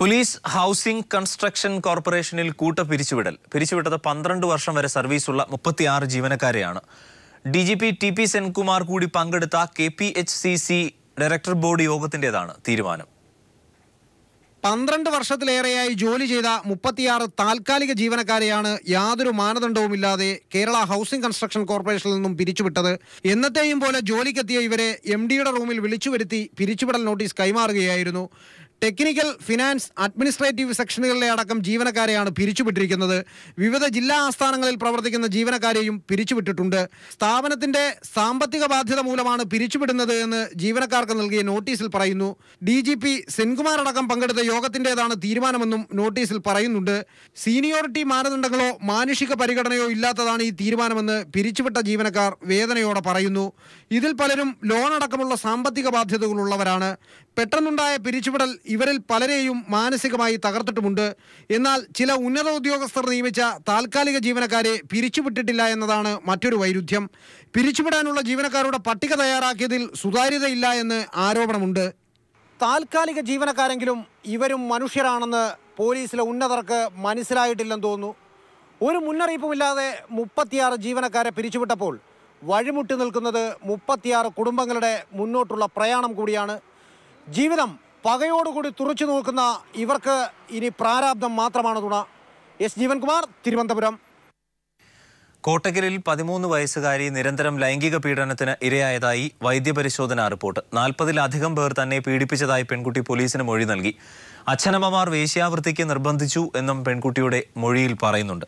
Police housing construction കോർപ്പറേഷനിൽ പിരിച്ചുവിട്ടത് 12 വർഷം വരെ സർവീസുള്ള 36 ജീവനക്കാരെയാണ്. DGP TP സെൻകുമാർ കൂടി പങ്കെടുത്ത KPHCC ഡയറക്ടർ ബോർഡ് യോഗത്തിന്റേതാണ് തീരുമാനം. 12 വർഷത്തിലേറെയായി ജോലി ചെയ്ത 36 താൽക്കാലിക ജീവനക്കാരെയാണ് യാതൊരു മാനദണ്ഡവുമില്ലാതെ കേരള ഹൗസിംഗ് കൺസ്ട്രക്ഷൻ കോർപ്പറേഷനിൽ നിന്നും പിരിച്ചുവിട്ടത്. എന്നത്തെയും പോലെ ജോലിക്കെത്തിയ ഇവരെ MDയുടെ റൂമിൽ വിളിച്ചുവരുത്തി പിരിച്ചുവിടൽ നോട്ടീസ് കൈമാറുകയായിരുന്നു. ടെക്നിക്കൽ, ഫിനാൻസ്, അഡ്മിനിസ്ട്രേറ്റീവ് സെക്ഷനുകളിലെ അടക്കം ജീവനക്കാരെയാണ് പിരിച്ചുവിട്ടിരിക്കുന്നത്. വിവിധ ജില്ലാ ആസ്ഥാനങ്ങളിൽ പ്രവർത്തിക്കുന്ന ജീവനക്കാരെയും പിരിച്ചുവിട്ടിട്ടുണ്ട്. സ്ഥാപനത്തിന്റെ സാമ്പത്തിക ബാധ്യത മൂലമാണ് പിരിച്ചുവിടുന്നത് എന്ന് ജീവനക്കാർക്ക് നൽകിയ നോട്ടീസിൽ പറയുന്നു. DGP സെൻകുമാർ അടക്കം പങ്കെടുത്ത യോഗത്തിൻ്റെതാണ് തീരുമാനമെന്നും നോട്ടീസിൽ പറയുന്നുണ്ട്. സീനിയോറിറ്റി മാനദണ്ഡങ്ങളോ മാനുഷിക പരിഗണനയോ ഇല്ലാത്തതാണ് ഈ തീരുമാനമെന്ന് പിരിച്ചുവിട്ട ജീവനക്കാർ വേദനയോടെ പറയുന്നു. ഇതിൽ പലരും ലോൺ അടക്കമുള്ള സാമ്പത്തിക ബാധ്യതകളുള്ളവരാണ്. പെട്ടെന്നുണ്ടായ പിരിച്ചുവിടൽ ഇവരിൽ പലരെയും മാനസികമായി തകർത്തിട്ടുമുണ്ട്. എന്നാൽ ചില ഉന്നത ഉദ്യോഗസ്ഥർ നിയമിച്ച താൽക്കാലിക ജീവനക്കാരെ പിരിച്ചുവിട്ടിട്ടില്ല എന്നതാണ് മറ്റൊരു വൈരുദ്ധ്യം. പിരിച്ചുവിടാനുള്ള ജീവനക്കാരുടെ പട്ടിക തയ്യാറാക്കിയതിൽ സുതാര്യതയില്ല എന്ന് ആരോപണമുണ്ട്. താൽക്കാലിക ജീവനക്കാരെങ്കിലും ഇവരും മനുഷ്യരാണെന്ന് പോലീസിലെ ഉന്നതർക്ക് മനസ്സിലായിട്ടില്ലെന്ന് തോന്നുന്നു. ഒരു മുന്നറിയിപ്പുമില്ലാതെ 36 ജീവനക്കാരെ പിരിച്ചുവിട്ടപ്പോൾ വഴിമുട്ടി നിൽക്കുന്നത് 36 കുടുംബങ്ങളുടെ മുന്നോട്ടുള്ള പ്രയാണം കൂടിയാണ്. ജീവിതം പകയോടുകൂടി തുറച്ചു നോക്കുന്ന ഇവർക്ക് ഇനി പ്രാരാബ്ദം മാത്രമാണ് തുണ. S. ജീവൻകുമാർ, തിരുവനന്തപുരം. കോട്ടക്കലിൽ 13 വയസ്സുകാരി നിരന്തരം ലൈംഗിക പീഡനത്തിന് ഇരയായതായി വൈദ്യപരിശോധനാ റിപ്പോർട്ട്. 40-ലധികം പേർ തന്നെ പീഡിപ്പിച്ചതായി പെൺകുട്ടി പോലീസിന് മൊഴി നൽകി. അച്ഛനമ്മമാർ വേശ്യാവൃത്തിക്ക് നിർബന്ധിച്ചു എന്നും പെൺകുട്ടിയുടെ മൊഴിയിൽ പറയുന്നുണ്ട്.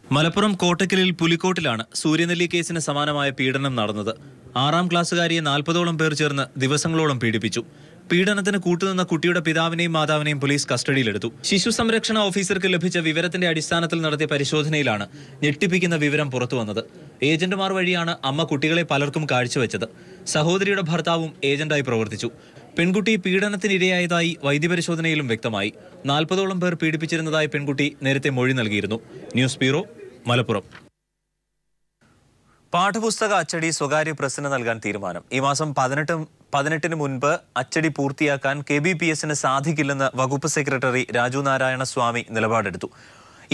മലപ്പുറം കോട്ടക്കലിൽ പുലിക്കോട്ടിലാണ് സൂര്യനെല്ലി കേസിന് സമാനമായ പീഡനം നടന്നത്. 6ാം ക്ലാസ്സുകാരിയെ 40ഓളം പേർ ചേർന്ന് ദിവസങ്ങളോളം പീഡിപ്പിച്ചു. പീഡനത്തിന് കൂട്ടുനിന്ന കുട്ടിയുടെ പിതാവിനെയും മാതാവിനെയും പോലീസ് കസ്റ്റഡിയിലെടുത്തു. ശിശു സംരക്ഷണ ഓഫീസർക്ക് ലഭിച്ച വിവരത്തിന്റെ അടിസ്ഥാനത്തിൽ നടത്തിയ പരിശോധനയിലാണ് ഞെട്ടിപ്പിക്കുന്ന വിവരം പുറത്തുവന്നത്. ഏജന്റുമാർ വഴിയാണ് അമ്മ കുട്ടികളെ പലർക്കും കാഴ്ചവെച്ചത്. സഹോദരിയുടെ ഭർത്താവും ഏജന്റായി പ്രവർത്തിച്ചു. പെൺകുട്ടി പീഡനത്തിനിരയായതായി വൈദ്യപരിശോധനയിലും വ്യക്തമായി. 40ഓളം പേർ പീഡിപ്പിച്ചിരുന്നതായി പെൺകുട്ടി നേരത്തെ മൊഴി നൽകിയിരുന്നു. News bureau, Malappuram. പാഠപുസ്തക അച്ചടി സ്വകാര്യ പ്രസിന് നൽകാൻ തീരുമാനം. ഈ മാസം 18-ന് മുൻപ് അച്ചടി പൂർത്തിയാക്കാൻ KBPSന് സാധിക്കില്ലെന്ന് വകുപ്പ് സെക്രട്ടറി രാജു നാരായണ സ്വാമി നിലപാടെടുത്തു.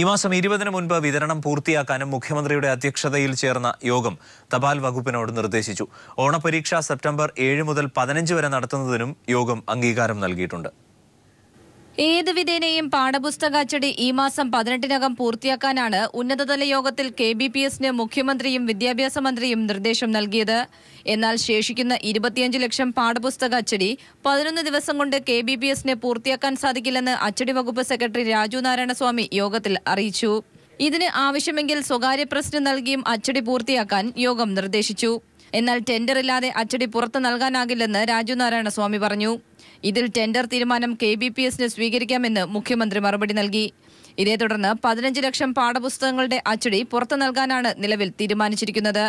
ഈ മാസം 20-ന് മുൻപ് വിതരണം പൂർത്തിയാക്കാനും മുഖ്യമന്ത്രിയുടെ അധ്യക്ഷതയിൽ ചേർന്ന യോഗം തപാൽ വകുപ്പിനോട് നിർദ്ദേശിച്ചു. ഓണപരീക്ഷ സെപ്റ്റംബർ 7 മുതൽ 15 വരെ നടത്തുന്നതിനും യോഗം അംഗീകാരം നൽകിയിട്ടുണ്ട്. ഏത് വിധേനയും പാഠപുസ്തക അച്ചടി ഈ മാസം 18-നകം പൂർത്തിയാക്കാനാണ് ഉന്നതതല യോഗത്തിൽ KBPSന് മുഖ്യമന്ത്രിയും വിദ്യാഭ്യാസ മന്ത്രിയും നിർദ്ദേശം നൽകിയത്. എന്നാൽ ശേഷിക്കുന്ന 25 ലക്ഷം പാഠപുസ്തക അച്ചടി 11 ദിവസം കൊണ്ട് KBPSന് പൂർത്തിയാക്കാൻ സാധിക്കില്ലെന്ന് അച്ചടി വകുപ്പ് സെക്രട്ടറി രാജു നാരായണസ്വാമി യോഗത്തിൽ അറിയിച്ചു. ഇതിന് ആവശ്യമെങ്കിൽ സ്വകാര്യ പ്രസിന് നൽകിയും അച്ചടി പൂർത്തിയാക്കാൻ യോഗം നിർദ്ദേശിച്ചു. എന്നാൽ ടെൻഡറില്ലാതെ അച്ചടി പുറത്തു നൽകാനാകില്ലെന്ന് രാജു നാരായണസ്വാമി പറഞ്ഞു. ഇതിൽ ടെൻഡർ തീരുമാനം KBPSന് സ്വീകരിക്കാമെന്ന് മുഖ്യമന്ത്രി മറുപടി നൽകി. ഇതേ തുടർന്ന് 15 ലക്ഷം പാഠപുസ്തകങ്ങളുടെ അച്ചടി പുറത്തു നൽകാനാണ് നിലവിൽ തീരുമാനിച്ചിരിക്കുന്നത്.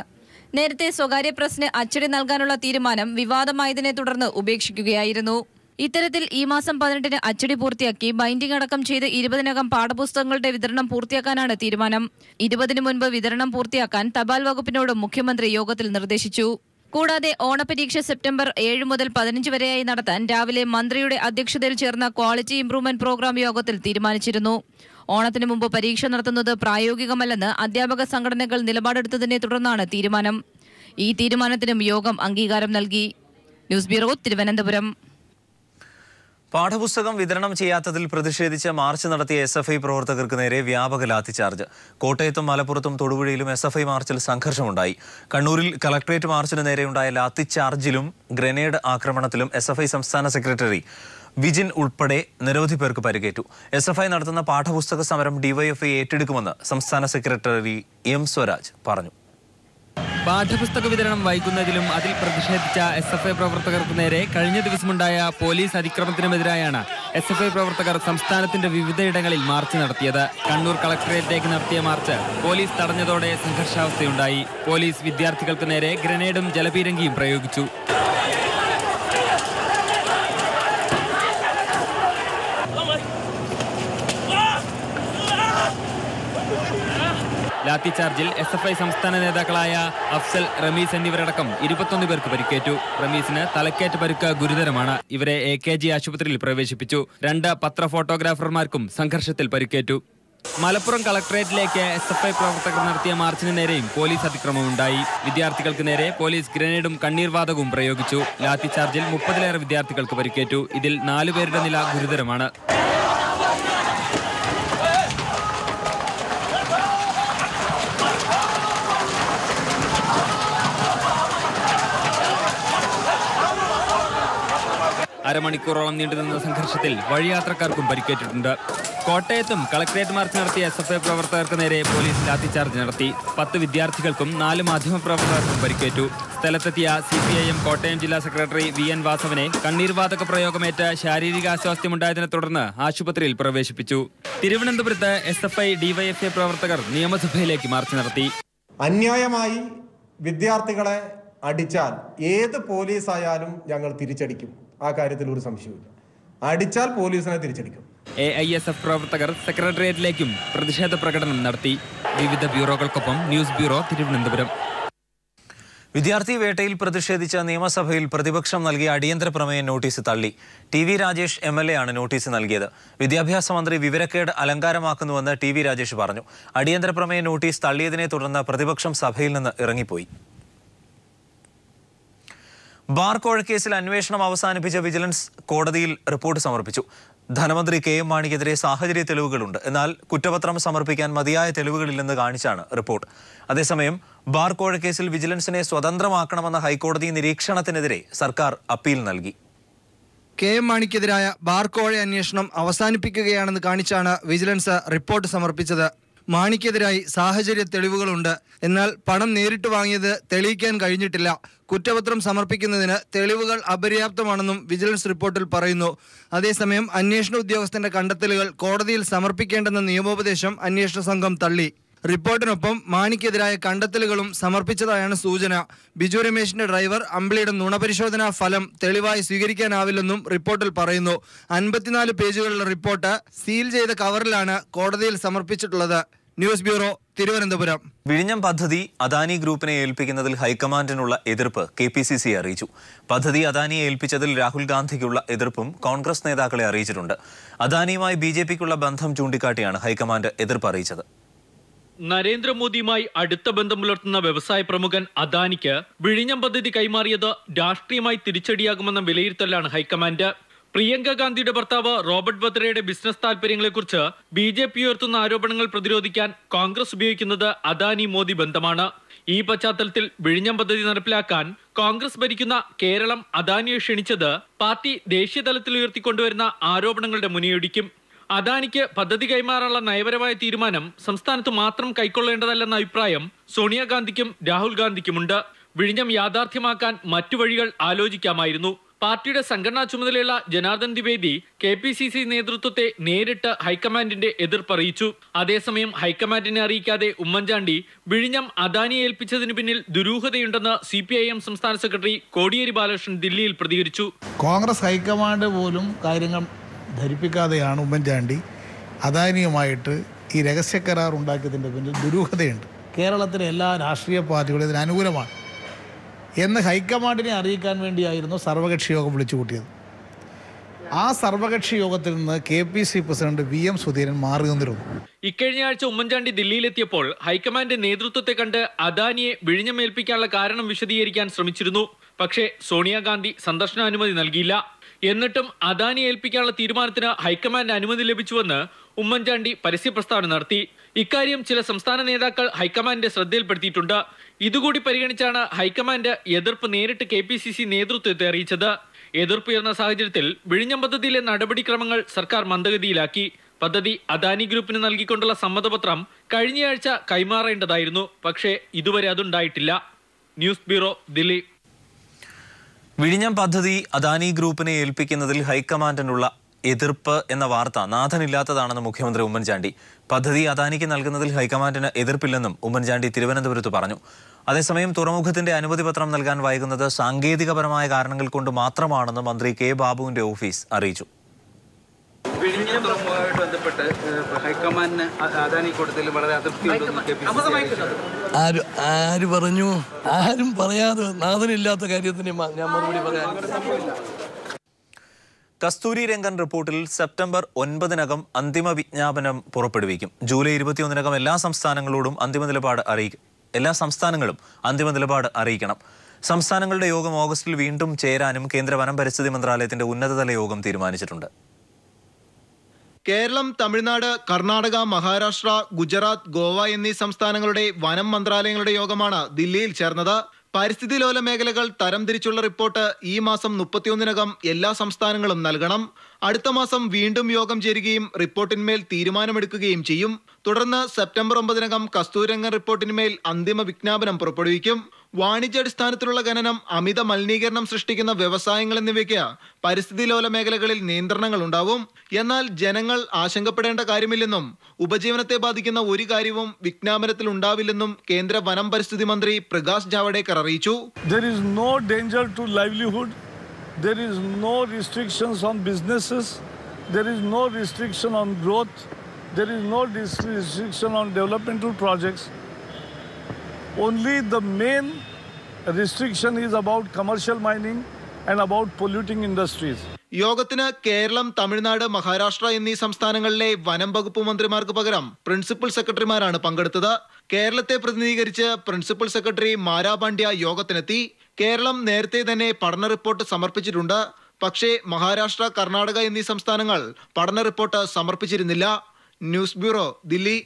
നേരത്തെ സ്വകാര്യ പ്രസിന് അച്ചടി നൽകാനുള്ള തീരുമാനം വിവാദമായതിനെ തുടർന്ന് ഉപേക്ഷിക്കുകയായിരുന്നു. ഇത്തരത്തിൽ ഈ മാസം 18-ന് അച്ചടി പൂർത്തിയാക്കി ബൈൻഡിംഗ് അടക്കം ചെയ്ത് 20-നകം പാഠപുസ്തകങ്ങളുടെ വിതരണം പൂർത്തിയാക്കാനാണ് തീരുമാനം. 20-ന് മുൻപ് വിതരണം പൂർത്തിയാക്കാൻ തപാൽ വകുപ്പിനോട് മുഖ്യമന്ത്രി യോഗത്തിൽ നിർദ്ദേശിച്ചു. കൂടാതെ ഓണപരീക്ഷ സെപ്റ്റംബർ 7 മുതൽ 15 വരെയായി നടത്താൻ രാവിലെ മന്ത്രിയുടെ അധ്യക്ഷതയിൽ ചേർന്ന ക്വാളിറ്റി ഇംപ്രൂവ്മെന്റ് പ്രോഗ്രാം യോഗത്തിൽ തീരുമാനിച്ചിരുന്നു. ഓണത്തിന് മുമ്പ് പരീക്ഷ നടത്തുന്നത് പ്രായോഗികമല്ലെന്ന് അധ്യാപക സംഘടനകൾ നിലപാടെടുത്തതിനെ തുടർന്നാണ് തീരുമാനം. ഈ തീരുമാനത്തിനും യോഗം അംഗീകാരം നൽകി. News bureau, Thiruvananthapuram. പാഠപുസ്തകം വിതരണം ചെയ്യാത്തതിൽ പ്രതിഷേധിച്ച് മാർച്ച് നടത്തിയ SFI പ്രവർത്തകർക്ക് നേരെ വ്യാപക ലാത്തിച്ചാർജ്. കോട്ടയത്തും മലപ്പുറത്തും തൊടുപുഴയിലും SFI മാർച്ചിൽ സംഘർഷമുണ്ടായി. കണ്ണൂരിൽ കളക്ടറേറ്റ് മാർച്ചിന് നേരെയുണ്ടായ ലാത്തിച്ചാർജിലും ഗ്രനേഡ് ആക്രമണത്തിലും SFI സംസ്ഥാന സെക്രട്ടറി വിജിൻ ഉൾപ്പെടെ നിരവധി പേർക്ക് പരിക്കേറ്റു. SFI നടത്തുന്ന പാഠപുസ്തക സമരം DYFI ഏറ്റെടുക്കുമെന്ന് സംസ്ഥാന സെക്രട്ടറി M. സ്വരാജ് പറഞ്ഞു. പാഠപുസ്തക വിതരണം വൈകുന്നതിലും അതിൽ പ്രതിഷേധിച്ച SFI പ്രവർത്തകർക്ക് നേരെ കഴിഞ്ഞ ദിവസമുണ്ടായ പോലീസ് അതിക്രമത്തിനുമെതിരായാണ് SFI പ്രവർത്തകർ സംസ്ഥാനത്തിന്റെ വിവിധയിടങ്ങളിൽ മാർച്ച് നടത്തിയത്. കണ്ണൂർ കളക്ടറേറ്റിലേക്ക് നടത്തിയ മാർച്ച് പോലീസ് തടഞ്ഞതോടെ സംഘർഷാവസ്ഥയുണ്ടായി. പോലീസ് വിദ്യാർത്ഥികൾക്ക് നേരെ ഗ്രനേഡും ജലപീരങ്കിയും പ്രയോഗിച്ചു. ലാത്തിചാർജിൽ SFI സംസ്ഥാന നേതാക്കളായ അഫ്സൽ, റമീസ് എന്നിവരടക്കം 21 പേർക്ക് പരിക്കേറ്റു. റമീസിന് തലക്കേറ്റ പരുക്ക് ഗുരുതരമാണ്. ഇവരെ AKG ആശുപത്രിയിൽ പ്രവേശിപ്പിച്ചു. 2 പത്ര ഫോട്ടോഗ്രാഫർമാർക്കും സംഘർഷത്തിൽ പരിക്കേറ്റു. മലപ്പുറം കളക്ടറേറ്റിലേക്ക് SFI പ്രവർത്തകർ നടത്തിയ മാർച്ചിന് നേരെയും പോലീസ് അതിക്രമമുണ്ടായി. വിദ്യാർത്ഥികൾക്ക് നേരെ പോലീസ് ഗ്രനേഡും കണ്ണീർവാതകവും പ്രയോഗിച്ചു. ലാത്തിചാർജിൽ 30-ലേറെ വിദ്യാർത്ഥികൾക്ക് പരിക്കേറ്റു. ഇതിൽ 4 പേരുടെ നില ഗുരുതരമാണ്. അരമണിക്കൂറോളം നീണ്ടുനിന്ന സംഘർഷത്തിൽ വഴിയാത്രക്കാർക്കും പരിക്കേറ്റിട്ടുണ്ട്. കോട്ടയത്തും കളക്ടറേറ്റ് മാർച്ച് നടത്തിയ SFI പ്രവർത്തകർക്ക് നേരെ പോലീസ് ലാത്തിചാർജ് നടത്തി. 10 വിദ്യാർത്ഥികൾക്കും 4 മാധ്യമപ്രവർത്തകർക്കും പരിക്കേറ്റു. സ്ഥലത്തെത്തിയ CPIM കോട്ടയം ജില്ലാ സെക്രട്ടറി VN വാസവനെ കണ്ണീർവാതക പ്രയോഗമേറ്റ് ശാരീരികാസ്വാസ്ഥ്യമുണ്ടായതിനെ തുടർന്ന് ആശുപത്രിയിൽ പ്രവേശിപ്പിച്ചു. തിരുവനന്തപുരത്ത് SFI DYFI പ്രവർത്തകർ നിയമസഭയിലേക്ക് മാർച്ച് നടത്തി. അന്യായമായി വിദ്യാർത്ഥികളെ അടിച്ചാൽ ഏത് പോലീസായാലും ഞങ്ങൾ തിരിച്ചടിക്കും. ആ കാര്യത്തിൽ ഒരു സംശയവുമില്ല. അടിച്ചാൽ പോലീസിനെ തിരിച്ചടിക്കും. AISF പ്രവർത്തകർ സെക്രട്ടേറിയറ്റിലേക്കും പ്രതിഷേധ പ്രകടനം നടത്തി. വിവിധ ബ്യൂറോകൾക്കൊപ്പം ന്യൂസ് ബ്യൂറോ, തിരുവനന്തപുരം. വിദ്യാർത്ഥി വേട്ടയിൽ പ്രതിഷേധിച്ച നിയമസഭയിൽ പ്രതിപക്ഷം നൽകിയ അടിയന്തര പ്രമേയ നോട്ടീസ് തള്ളി. TV രാജേഷ് MLA ആണ് നോട്ടീസ് നൽകിയത്. വിദ്യാഭ്യാസ മന്ത്രി വിവരക്കേട് അലങ്കാരമാക്കുന്നുവെന്ന് TV രാജേഷ് പറഞ്ഞു. അടിയന്തര പ്രമേയ നോട്ടീസ് തള്ളിയതിനെ തുടർന്ന് പ്രതിപക്ഷം സഭയിൽ നിന്ന് ഇറങ്ങിപ്പോയി. ബാർ കോഴക്കേസിൽ അന്വേഷണം അവസാനിപ്പിച്ച വിജിലൻസ് കോടതിയിൽ റിപ്പോർട്ട് സമർപ്പിച്ചു. ധനമന്ത്രി KM മാണിക്കെതിരെ സാഹചര്യ തെളിവുകളുണ്ട്. എന്നാൽ കുറ്റപത്രം സമർപ്പിക്കാൻ മതിയായ തെളിവുകളില്ലെന്ന് കാണിച്ചാണ് റിപ്പോർട്ട്. അതേസമയം ബാർ കോഴക്കേസിൽ വിജിലൻസിനെ സ്വതന്ത്രമാക്കണമെന്ന ഹൈക്കോടതി നിരീക്ഷണത്തിനെതിരെ സർക്കാർ അപ്പീൽ നൽകി. KM മാണിക്കെതിരായ ബാർ കോഴ അന്വേഷണം അവസാനിപ്പിക്കുകയാണെന്ന് കാണിച്ചാണ് വിജിലൻസ് റിപ്പോർട്ട് സമർപ്പിച്ചത്. മാണിക്കെതിരായി സാഹചര്യ തെളിവുകളുണ്ട്. എന്നാൽ പണം നേരിട്ട് വാങ്ങിയത് തെളിയിക്കാൻ കഴിഞ്ഞിട്ടില്ല. കുറ്റപത്രം സമർപ്പിക്കുന്നതിന് തെളിവുകൾ അപര്യാപ്തമാണെന്നും വിജിലൻസ് റിപ്പോർട്ടിൽ പറയുന്നു. അതേസമയം അന്വേഷണ ഉദ്യോഗസ്ഥന്റെ കണ്ടെത്തലുകൾ കോടതിയിൽ സമർപ്പിക്കേണ്ടെന്ന നിയമോപദേശം അന്വേഷണ സംഘം തള്ളി. റിപ്പോർട്ടിനൊപ്പം മാണിക്കെതിരായ കണ്ടെത്തലുകളും സമർപ്പിച്ചതായാണ് സൂചന. ബിജു രമേശിന്റെ ഡ്രൈവർ അമ്പിളിയുടെ നുണപരിശോധനാ ഫലം തെളിവായി സ്വീകരിക്കാനാവില്ലെന്നും റിപ്പോർട്ടിൽ പറയുന്നു. 54 പേജുകളുള്ള റിപ്പോർട്ട് സീൽ ചെയ്ത കവറിലാണ് കോടതിയിൽ സമർപ്പിച്ചിട്ടുള്ളത്. News bureau, Thiruvananthapuram. വിഴിഞ്ഞം പദ്ധതി അദാനി ഗ്രൂപ്പിനെ ഏൽപ്പിക്കുന്നതിൽ ഹൈക്കമാൻഡിനുള്ള എതിർപ്പ് KPCC അറിയിച്ചു. പദ്ധതി അദാനിയെ ഏൽപ്പിച്ചതിൽ രാഹുൽ ഗാന്ധിക്കുള്ള എതിർപ്പും കോൺഗ്രസ് നേതാക്കളെ അറിയിച്ചിട്ടുണ്ട്. അദാനിയുമായി BJPക്കുള്ള ബന്ധം ചൂണ്ടിക്കാട്ടിയാണ് ഹൈക്കമാൻഡ് എതിർപ്പ് അറിയിച്ചത്. നരേന്ദ്രമോദിയുമായി അടുത്ത ബന്ധം പുലർത്തുന്ന വ്യവസായ പ്രമുഖൻ അദാനിക്ക് വിഴിഞ്ഞം പദ്ധതി കൈമാറിയത് രാഷ്ട്രീയമായി തിരിച്ചടിയാകുമെന്ന വിലയിരുത്തലാണ് ഹൈക്കമാൻഡ്. പ്രിയങ്ക ഗാന്ധിയുടെ ഭർത്താവ് റോബർട്ട് വദ്രയുടെ ബിസിനസ് താൽപര്യങ്ങളെക്കുറിച്ച് BJP ഉയർത്തുന്ന ആരോപണങ്ങൾ പ്രതിരോധിക്കാൻ കോൺഗ്രസ് ഉപയോഗിക്കുന്നത് അദാനി മോദി ബന്ധമാണ്. ഈ പശ്ചാത്തലത്തിൽ വിഴിഞ്ഞം പദ്ധതി നടപ്പിലാക്കാൻ കോൺഗ്രസ് ഭരിക്കുന്ന കേരളം അദാനിയെ ക്ഷണിച്ചത് പാർട്ടി ദേശീയ തലത്തിൽ ഉയർത്തിക്കൊണ്ടുവരുന്ന ആരോപണങ്ങളുടെ മുനയൊടിക്കും. അദാനിക്ക് പദ്ധതി കൈമാറാനുള്ള നയപരമായ തീരുമാനം സംസ്ഥാനത്ത് മാത്രം കൈക്കൊള്ളേണ്ടതല്ലെന്ന അഭിപ്രായം സോണിയാഗാന്ധിക്കും രാഹുൽ ഗാന്ധിക്കുമുണ്ട്. വിഴിഞ്ഞം യാഥാർത്ഥ്യമാക്കാൻ മറ്റു വഴികൾ ആലോചിക്കാമായിരുന്നു. പാർട്ടിയുടെ സംഘടനാ ചുമതലയുള്ള ജനാർദ്ദൻ ദ്വിവേദി KPCC നേതൃത്വത്തെ നേരിട്ട് ഹൈക്കമാൻഡിന്റെ എതിർപ്പറിയിച്ചു. അതേസമയം ഹൈക്കമാൻഡിനെ അറിയിക്കാതെ ഉമ്മൻചാണ്ടി വിഴിഞ്ഞം അദാനിയെ ഏൽപ്പിച്ചതിന് പിന്നിൽ ദുരൂഹതയുണ്ടെന്ന് CPIM സംസ്ഥാന സെക്രട്ടറി കോടിയേരി ബാലകൃഷ്ണൻ ദില്ലിയിൽ പ്രതികരിച്ചു. കോൺഗ്രസ് ഹൈക്കമാൻഡ് പോലും കാര്യങ്ങൾ ധരിപ്പിക്കാതെയാണ് ഉമ്മൻചാണ്ടി അദാനിയുമായിട്ട് ഈ രഹസ്യ കരാർ ഉണ്ടാക്കിയതിൻ്റെ പിന്നിൽ ദുരൂഹതയുണ്ട്, കേരളത്തിലെ എല്ലാ രാഷ്ട്രീയ പാർട്ടികളും ഇതിന് അനുകൂലമാണ് എന്ന് ഹൈക്കമാൻഡിനെ അറിയിക്കാൻ വേണ്ടിയായിരുന്നു സർവകക്ഷി യോഗം വിളിച്ചു കൂട്ടിയത്. ആ സർവകക്ഷി യോഗത്തിൽ നിന്ന് KPCC പ്രസിഡന്റ് VM സുധീരൻ മാറി നിന്നിരുന്നു. ഇക്കഴിഞ്ഞ ആഴ്ച ഉമ്മൻചാണ്ടി ദില്ലിയിലെത്തിയപ്പോൾ ഹൈക്കമാൻഡ് നേതൃത്വത്തെ കണ്ട് അദാനിയെ വിഴിഞ്ഞമേൽപ്പിക്കാനുള്ള കാരണം വിശദീകരിക്കാൻ ശ്രമിച്ചിരുന്നു. പക്ഷേ സോണിയാഗാന്ധി സന്ദർശനാനുമതി നൽകിയില്ല. എന്നിട്ടും അദാനി ഏൽപ്പിക്കാനുള്ള തീരുമാനത്തിന് ഹൈക്കമാൻഡ് അനുമതി ലഭിച്ചുവെന്ന് ഉമ്മൻചാണ്ടി പരസ്യ പ്രസ്താവന നടത്തി. ഇക്കാര്യം ചില സംസ്ഥാന നേതാക്കൾ ഹൈക്കമാൻഡിന്റെ ശ്രദ്ധയിൽപ്പെടുത്തിയിട്ടുണ്ട്. ഇതുകൂടി പരിഗണിച്ചാണ് ഹൈക്കമാൻഡ് എതിർപ്പ് നേരിട്ട് KPCC നേതൃത്വത്തെ അറിയിച്ചത്. എതിർപ്പുയർന്ന സാഹചര്യത്തിൽ വിഴിഞ്ഞം പദ്ധതിയിലെ നടപടിക്രമങ്ങൾ സർക്കാർ മന്ദഗതിയിലാക്കി. പദ്ധതി അദാനി ഗ്രൂപ്പിന് നൽകിക്കൊണ്ടുള്ള സമ്മതപത്രം കഴിഞ്ഞയാഴ്ച കൈമാറേണ്ടതായിരുന്നു. പക്ഷേ ഇതുവരെ അതുണ്ടായിട്ടില്ല. News bureau, Delhi. വിഴിഞ്ഞം പദ്ധതി അദാനി ഗ്രൂപ്പിനെ ഏൽപ്പിക്കുന്നതിൽ ഹൈക്കമാൻഡിനുള്ള എതിർപ്പ് എന്ന വാർത്ത നാഥനില്ലാത്തതാണെന്ന് മുഖ്യമന്ത്രി ഉമ്മൻചാണ്ടി. പദ്ധതി അദാനിക്ക് നൽകുന്നതിൽ ഹൈക്കമാൻഡിന് എതിർപ്പില്ലെന്നും ഉമ്മൻചാണ്ടി തിരുവനന്തപുരത്ത് പറഞ്ഞു. അതേസമയം തുറമുഖത്തിന്റെ അനുമതി പത്രം നൽകാൻ വൈകുന്നത് സാങ്കേതികപരമായ കാരണങ്ങൾ കൊണ്ട് മാത്രമാണെന്ന് മന്ത്രി K. ബാബുവിന്റെ ഓഫീസ് അറിയിച്ചു. വിഴിഞ്ഞം തുറമുഖവുമായിട്ട് ബന്ധപ്പെട്ട് ഹൈക്കമാൻഡിന് അദാനി കൊടുത്തതിൽ വളരെ അതൃപ്തിയുണ്ടെന്ന് ആര് പറഞ്ഞു? ആരും പറയാതെ നാഥനില്ലാത്ത കാര്യത്തിന് ഞാൻ മറുപടി പറയാൻ. കസ്തൂരി രംഗൻ റിപ്പോർട്ടിൽ സെപ്റ്റംബർ 9-നകം അന്തിമ വിജ്ഞാപനം പുറപ്പെടുവിക്കും. ജൂലൈ 21-നകം എല്ലാ സംസ്ഥാനങ്ങളും അന്തിമ നിലപാട് അറിയിക്കണം. സംസ്ഥാനങ്ങളുടെ യോഗം ഓഗസ്റ്റിൽ വീണ്ടും ചേരാനും കേന്ദ്ര വനം പരിസ്ഥിതി മന്ത്രാലയത്തിന്റെ ഉന്നതതല യോഗം തീരുമാനിച്ചിട്ടുണ്ട്. കേരളം, തമിഴ്നാട്, കർണാടക, മഹാരാഷ്ട്ര, ഗുജറാത്ത്, ഗോവ എന്നീ സംസ്ഥാനങ്ങളുടെ വനം മന്ത്രാലയങ്ങളുടെ യോഗമാണ് ദില്ലിയിൽ ചേർന്നത്. പരിസ്ഥിതി ലോല മേഖലകൾ തരംതിരിച്ചുള്ള റിപ്പോർട്ട് ഈ മാസം 31-നകം എല്ലാ സംസ്ഥാനങ്ങളും നൽകണം. അടുത്ത മാസം വീണ്ടും യോഗം ചേരുകയും റിപ്പോർട്ടിന്മേൽ തീരുമാനമെടുക്കുകയും ചെയ്യും. തുടർന്ന് സെപ്റ്റംബർ 9-നകം കസ്തൂരിരംഗൻ റിപ്പോർട്ടിന്മേൽ അന്തിമ വിജ്ഞാപനം പുറപ്പെടുവിക്കും. വാണിജ്യാടിസ്ഥാനത്തിലുള്ള ഖനനം, അമിത മലിനീകരണം സൃഷ്ടിക്കുന്ന വ്യവസായങ്ങൾ എന്നിവയ്ക്ക് പരിസ്ഥിതി ലോല മേഖലകളിൽ നിയന്ത്രണങ്ങൾ ഉണ്ടാവും. എന്നാൽ ജനങ്ങൾ ആശങ്കപ്പെടേണ്ട കാര്യമില്ലെന്നും ഉപജീവനത്തെ ബാധിക്കുന്ന ഒരു കാര്യവും വിജ്ഞാപനത്തിൽ ഉണ്ടാവില്ലെന്നും കേന്ദ്ര വനം പരിസ്ഥിതി മന്ത്രി പ്രകാശ് ജാവ്ദേക്കർ അറിയിച്ചു. There is no danger to livelihood. There is no restrictions on businesses. There is no restriction on growth. There is no restriction on developmental projects. Only the main restriction is about commercial mining and about polluting industries. യോഗത്തിന് കേരളം, തമിഴ്നാട്, മഹാരാഷ്ട്ര എന്നീ സംസ്ഥാനങ്ങളിലെ വനം വകുപ്പ് മന്ത്രിമാർക്ക് പകരം principal സെക്രട്ടറിമാരാണ് പങ്കെടുത്തത്. കേരളത്തെ പ്രതിനിധീകരിച്ച് പ്രിൻസിപ്പൽ സെക്രട്ടറി മാരാ പാണ്ഡ്യ യോഗത്തിനെത്തി. കേരളം നേരത്തെ തന്നെ പഠന റിപ്പോർട്ട് സമർപ്പിച്ചിട്ടുണ്ട്. പക്ഷേ മഹാരാഷ്ട്ര, കർണാടക എന്നീ സംസ്ഥാനങ്ങൾ പഠന റിപ്പോർട്ട് സമർപ്പിച്ചിരുന്നില്ല. News bureau, Delhi.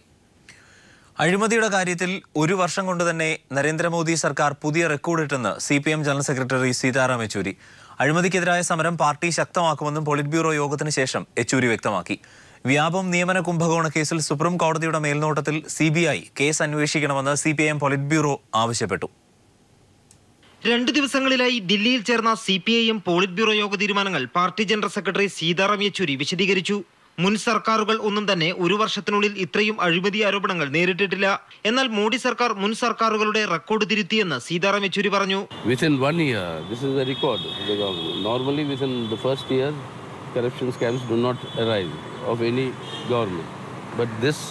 അഴിമതിയുടെ കാര്യത്തിൽ 1 വർഷം കൊണ്ട് തന്നെ നരേന്ദ്രമോദി സർക്കാർ പുതിയ റെക്കോർഡിട്ടെന്ന് CPM general secretary Sitaram Yechury. അഴിമതിക്കെതിരായ സമരം പാർട്ടി ശക്തമാക്കുമെന്നും പോളിറ്റ് ബ്യൂറോ യോഗത്തിന് ശേഷം യെച്ചൂരി വ്യക്തമാക്കി. വ്യാപം നിയമന കുംഭകോണ കേസിൽ സുപ്രീം കോടതിയുടെ മേൽനോട്ടത്തിൽ CBI കേസ് അന്വേഷിക്കണമെന്ന് CPIM പോളിറ്റ് ബ്യൂറോ ആവശ്യപ്പെട്ടു. 2 ദിവസങ്ങളിലായി ദില്ലിയിൽ ചേർന്ന CPIM പോളിറ്റ് ബ്യൂറോ യോഗ തീരുമാനങ്ങൾ party general secretary Sitaram Yechury വിശദീകരിച്ചു. മുൻ സർക്കാരുകൾ ഒന്നും തന്നെ 1 വർഷത്തിനുള്ളിൽ ഇത്രയും അഴിമതി ആരോപണങ്ങൾ നേരിട്ടിട്ടില്ല. എന്നാൽ മോഡി സർക്കാർ മുൻ സർക്കാരുകളുടെ റെക്കോർഡ് തിരുത്തിയെന്ന് സീതാറാം യെച്ചൂരി പറഞ്ഞു. Within 1 year, this is a record. Normally within the first year, corruption scams do not arise of any government. But this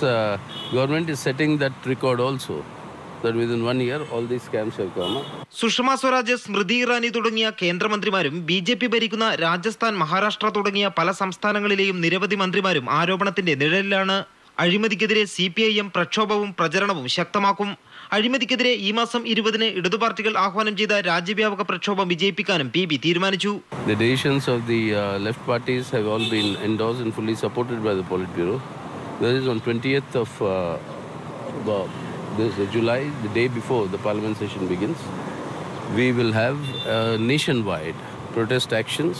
government is setting that record also. That within 1 year, all these scams have come. Sushma Swaraj, Smriti Irani തുടങ്ങിയ കേന്ദ്രമന്ത്രിമാരും BJP ഭരിക്കുന്ന രാജസ്ഥാൻ, മഹാരാഷ്ട്ര തുടങ്ങിയ പല സംസ്ഥാനങ്ങളിലെയും നിരവധി മന്ത്രിമാരും ആരോപണത്തിന്റെ നിഴലിലാണ്. അഴിമതിക്കെതിരെ CPIM പ്രക്ഷോഭവും പ്രചരണവും ശക്തമാക്കും. അഴിമതിക്കെതിരെ ഈ മാസം 20-ന് ഇടതു പാർട്ടികൾ ആഹ്വാനം ചെയ്ത രാജ്യവ്യാപക പ്രക്ഷോഭം വിജയിപ്പിക്കാനും PB തീരുമാനിച്ചു. The decisions of the left parties have all been endorsed and fully supported by the Politburo. There is on 20th of this July, the day before the parliament session begins, we will have nationwide protest actions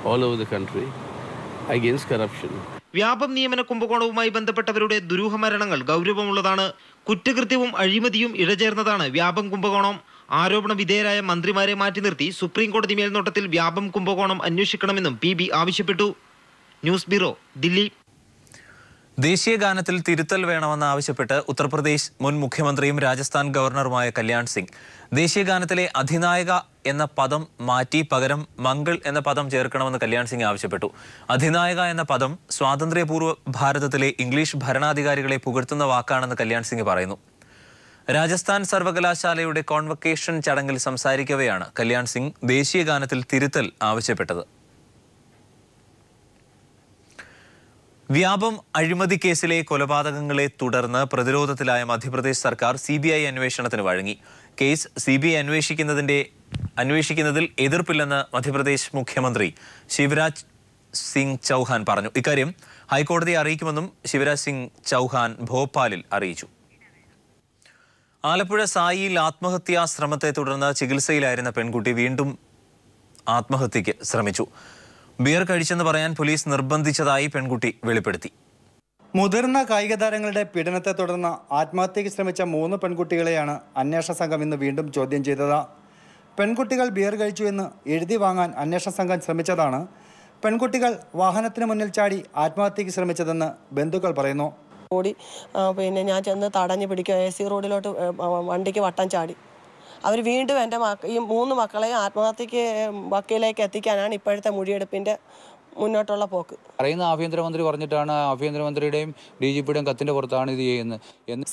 all over the country against corruption. Vyapam നിയമന കുംഭകോണവുമായി ബന്ധപ്പെട്ടവരുടെ ദുരൂഹ മരണങ്ങൾ ഗൗരവമുള്ളതാണ്. കുറ്റകൃത്യവും അഴിമതിയും ഇഴചേർന്നതാണ് വ്യാപം കുംഭകോണം. ആരോപണ വിധേയരായ മന്ത്രിമാരെ മാറ്റി നിർത്തി supreme കോടതി മേൽനോട്ടത്തിൽ വ്യാപം കുംഭകോണം അന്വേഷിക്കണമെന്നും PB ആവശ്യപ്പെട്ടു. News bureau, Delhi. ദേശീയ ഗാനത്തിൽ തിരുത്തൽ വേണമെന്നാവശ്യപ്പെട്ട് ഉത്തർപ്രദേശ് മുൻ മുഖ്യമന്ത്രിയും രാജസ്ഥാൻ ഗവർണറുമായ കല്യാൺ സിംഗ് ദേശീയ ഗാനത്തിലെ അധിനായക എന്ന പദം മാറ്റി പകരം മംഗൾ എന്ന പദം ചേർക്കണമെന്ന് കല്യാൺ സിംഗ് ആവശ്യപ്പെട്ടു. അധിനായക എന്ന പദം സ്വാതന്ത്ര്യപൂർവ്വ ഭാരതത്തിലെ ഇംഗ്ലീഷ് ഭരണാധികാരികളെ പുകഴ്ത്തുന്ന വാക്കാണെന്ന് കല്യാൺ സിംഗ് പറയുന്നു. രാജസ്ഥാൻ സർവകലാശാലയുടെ കോൺവക്കേഷൻ ചടങ്ങിൽ സംസാരിക്കവെയാണ് കല്യാൺ സിംഗ് ദേശീയ ഗാനത്തിൽ തിരുത്തൽ ആവശ്യപ്പെട്ടത്. വ്യാപം അഴിമതി കേസിലെ കൊലപാതകങ്ങളെ തുടർന്ന് പ്രതിരോധത്തിലായ മധ്യപ്രദേശ് സർക്കാർ CBI അന്വേഷണത്തിന് വഴങ്ങി. കേസ് CBI അന്വേഷിക്കുന്നതിൽ എതിർപ്പില്ലെന്ന് മധ്യപ്രദേശ് മുഖ്യമന്ത്രി ശിവരാജ് സിംഗ് ചൗഹാൻ പറഞ്ഞു. ഇക്കാര്യം ഹൈക്കോടതിയെ അറിയിക്കുമെന്നും ശിവരാജ് സിംഗ് ചൗഹാൻ ഭോപ്പാലിൽ അറിയിച്ചു. ആലപ്പുഴ സായിയിൽ ആത്മഹത്യാ ശ്രമത്തെ തുടർന്ന് ചികിത്സയിലായിരുന്ന പെൺകുട്ടി വീണ്ടും ആത്മഹത്യയ്ക്ക് ശ്രമിച്ചു. ബിയർ കഴിച്ചെന്ന് പറയാൻ പോലീസ് നിർബന്ധിച്ചതായി പെൺകുട്ടി വെളിപ്പെടുത്തി. മുതിർന്ന കായിക താരങ്ങളുടെ പീഡനത്തെ തുടർന്ന് ആത്മഹത്യയ്ക്ക് ശ്രമിച്ച 3 പെൺകുട്ടികളെയാണ് അന്വേഷണ സംഘം ഇന്ന് വീണ്ടും ചോദ്യം ചെയ്തത്. പെൺകുട്ടികൾ ബിയർ കഴിച്ചു എന്ന് എഴുതി വാങ്ങാൻ അന്വേഷണ സംഘം ശ്രമിച്ചതാണ് പെൺകുട്ടികൾ വാഹനത്തിന് മുന്നിൽ ചാടി ആത്മഹത്യയ്ക്ക് ശ്രമിച്ചതെന്ന് ബന്ധുക്കൾ പറയുന്നു. പിന്നെ ഞാൻ ചെന്ന് തടഞ്ഞു പിടിക്കുക, AC റോഡിലോട്ട് വണ്ടിക്ക് വട്ടം ചാടി. അവർ വീണ്ടും എൻ്റെ ഈ 3 മക്കളെയും ആത്മഹത്യക്ക് വക്കീലേക്ക് എത്തിക്കാനാണ് ഇപ്പോഴത്തെ മൊഴിയെടുപ്പിൻ്റെ മുന്നോട്ടുള്ള പോക്ക്. പറയുന്ന ആഭ്യന്തരമന്ത്രി പറഞ്ഞിട്ടാണ് ആഭ്യന്തരമന്ത്രിയുടെയും DGPയുടെയും കത്തിന്റെ പുറത്താണ് ഇത് ചെയ്യുന്നത്.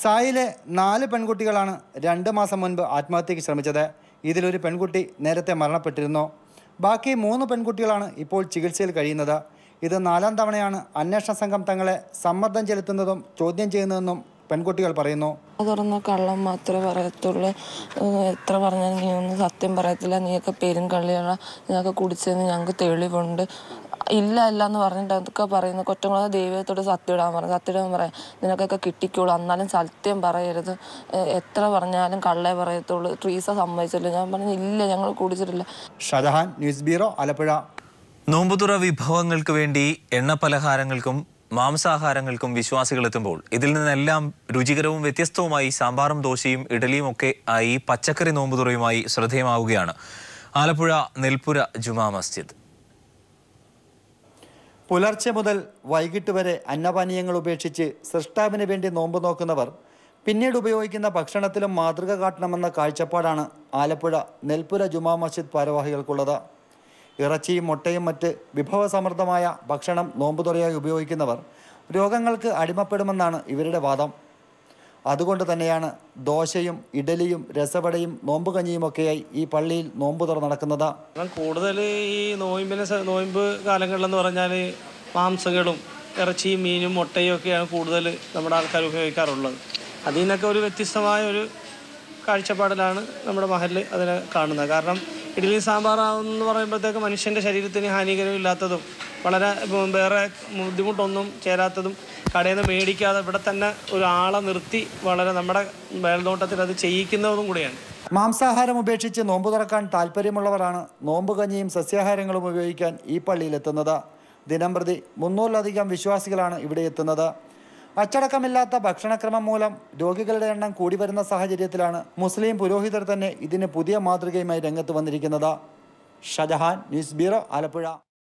സായിലെ 4 പെൺകുട്ടികളാണ് 2 മാസം മുൻപ് ആത്മഹത്യയ്ക്ക് ശ്രമിച്ചത്. ഇതിലൊരു പെൺകുട്ടി നേരത്തെ മരണപ്പെട്ടിരുന്നു. ബാക്കി 3 പെൺകുട്ടികളാണ് ഇപ്പോൾ ചികിത്സയിൽ കഴിയുന്നത്. ഇത് 4ാം തവണയാണ് അന്വേഷണ സംഘം തങ്ങളെ സമ്മർദ്ദം ചെലുത്തുന്നതും ചോദ്യം ചെയ്യുന്നതെന്നും പെൺകുട്ടികൾ പറയുന്നു. തുറന്ന കള്ളം മാത്രമേ പറയത്തുള്ളൂ. എത്ര പറഞ്ഞാലും നീ ഒന്നും സത്യം പറയത്തില്ല, നീയൊക്കെ പേരും കള്ളിയാണ്, നീയൊക്കെ കുടിച്ചതെന്ന് ഞങ്ങൾക്ക് തെളിവുണ്ട്, ഇല്ല എന്ന് പറഞ്ഞിട്ട് അതൊക്കെ പറയുന്നു. കൊറ്റംകുളം ദൈവത്തോട് സത്യം ഇടാൻ പറയാം, നിനക്കൊക്കെ കിട്ടിക്കോളൂ, എന്നാലും സത്യം പറയരുത്, എത്ര പറഞ്ഞാലും കള്ളേ പറയത്തുള്ളൂ. ട്രീസ സമ്മതിച്ചില്ല. ഞാൻ പറഞ്ഞു ഇല്ല, ഞങ്ങൾ കുടിച്ചിട്ടില്ല. Shajahan, news bureau, Alappuzha. നോമ്പുതുറ വിഭവങ്ങൾക്ക് വേണ്ടി എണ്ണപ്പലഹാരങ്ങൾക്കും മാംസാഹാരങ്ങൾക്കും വിശ്വാസികൾ എത്തുമ്പോൾ ഇതിൽ നിന്നെല്ലാം രുചികരവും വ്യത്യസ്തവുമായി സാമ്പാറും ദോശയും ഇഡലിയും ഒക്കെ ആയി പച്ചക്കറി നോമ്പുതുറയുമായി ശ്രദ്ധേയമാവുകയാണ് ആലപ്പുഴ നെൽപ്പുര ജുമാ മസ്ജിദ്. പുലർച്ചെ മുതൽ വൈകിട്ട് വരെ അന്നപാനീയങ്ങൾ ഉപേക്ഷിച്ച് സൃഷ്ടാവിന് വേണ്ടി നോമ്പ് നോക്കുന്നവർ പിന്നീട് ഉപയോഗിക്കുന്ന ഭക്ഷണത്തിലും മാതൃക കാട്ടണമെന്ന കാഴ്ചപ്പാടാണ് ആലപ്പുഴ നെൽപ്പുര ജുമാ മസ്ജിദ് ഭാരവാഹികൾക്കുള്ളത്. ഇറച്ചിയും മുട്ടയും മറ്റ് വിഭവസമൃദ്ധമായ ഭക്ഷണം നോമ്പുതുറയായി ഉപയോഗിക്കുന്നവർ രോഗങ്ങൾക്ക് അടിമപ്പെടുമെന്നാണ് ഇവരുടെ വാദം. അതുകൊണ്ട് തന്നെയാണ് ദോശയും ഇഡലിയും രസവടയും നോമ്പുകഞ്ഞിയുമൊക്കെയായി ഈ പള്ളിയിൽ നോമ്പുതുറ നടക്കുന്നത്. കൂടുതൽ ഈ നോയമ്പ് കാലങ്ങളിലെന്ന് പറഞ്ഞാൽ മാംസങ്ങളും ഇറച്ചിയും മീനും മുട്ടയും ഒക്കെയാണ് കൂടുതൽ നമ്മുടെ ആൾക്കാർ ഉപയോഗിക്കാറുള്ളത്. അതിൽ നിന്നൊക്കെ ഒരു വ്യത്യസ്തമായ ഒരു കാഴ്ചപ്പാടിലാണ് നമ്മുടെ മഹല്ല് അതിനെ കാണുന്നത്. കാരണം ഇഡ്ഡലി സാമ്പാറാന്ന് പറയുമ്പോഴത്തേക്ക് മനുഷ്യൻ്റെ ശരീരത്തിന് ഹാനികരമില്ലാത്തതും വളരെ വേറെ ബുദ്ധിമുട്ടൊന്നും ചേരാത്തതും കടയിൽ നിന്ന് മേടിക്കാതെ ഇവിടെ തന്നെ ഒരാളെ നിർത്തി വളരെ നമ്മുടെ മേൽനോട്ടത്തിൽ അത് ചെയ്യിക്കുന്നതും കൂടിയാണ്. മാംസാഹാരം ഉപേക്ഷിച്ച് നോമ്പ് തുറക്കാൻ താല്പര്യമുള്ളവരാണ് നോമ്പുകഞ്ഞിയും സസ്യാഹാരങ്ങളും ഉപയോഗിക്കാൻ ഈ പള്ളിയിലെത്തുന്നത്. ദിനംപ്രതി 300-ലധികം വിശ്വാസികളാണ് ഇവിടെ എത്തുന്നത്. അച്ചടക്കമില്ലാത്ത ഭക്ഷണക്രമം മൂലം രോഗികളുടെ എണ്ണം കൂടി വരുന്ന സാഹചര്യത്തിലാണ് മുസ്ലിം പുരോഹിതർ തന്നെ ഇതിന് പുതിയ മാതൃകയുമായി രംഗത്ത് വന്നിരിക്കുന്നത്. Shajahan, news bureau, Alappuzha.